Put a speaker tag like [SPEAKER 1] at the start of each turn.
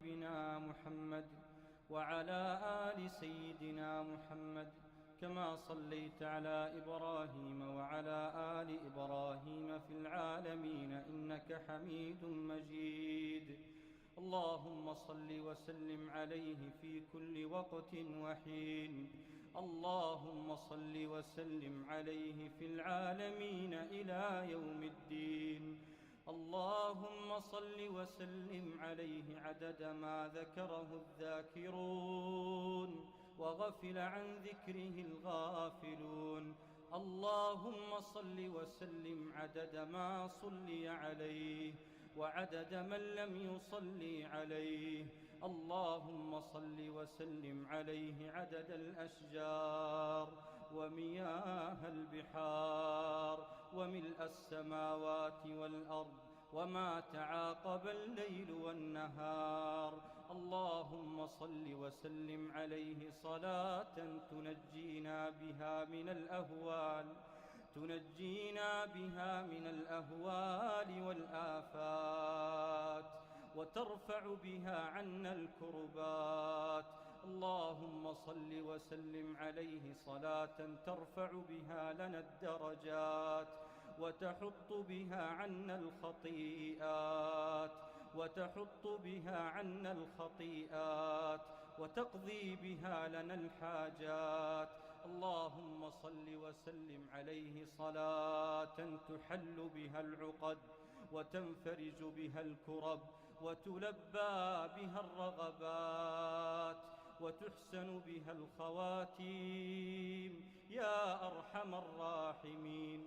[SPEAKER 1] حبيبنا محمد وعلى آل سيدنا محمد كما صليت على إبراهيم وعلى آل إبراهيم في العالمين إنك حميد مجيد. اللهم صل وسلم عليه في كل وقت وحين. اللهم صل وسلم عليه في العالمين إلى يوم الدين. اللهم صل وسلم عليه عدد ما ذكره الذاكرون وغفل عن ذكره الغافلون. اللهم صل وسلم عدد ما صلي عليه وعدد من لم يصلي عليه. اللهم صل وسلم عليه عدد الأشجار ومياه البحار وملء السماوات والأرض وما تعاقب الليل والنهار. اللهم صل وسلم عليه صلاة تنجينا بها من الأهوال والآفات وترفع بها عنا الكربات. اللهم صل وسلم عليه صلاة ترفع بها لنا الدرجات وتحط بها عنا الخطيئات وتقضي بها لنا الحاجات. اللهم صل وسلم عليه صلاة تحل بها العقد وتنفرج بها الكرب وتلبى بها الرغبات وتحسن بها الخواتيم يا أرحم الراحمين.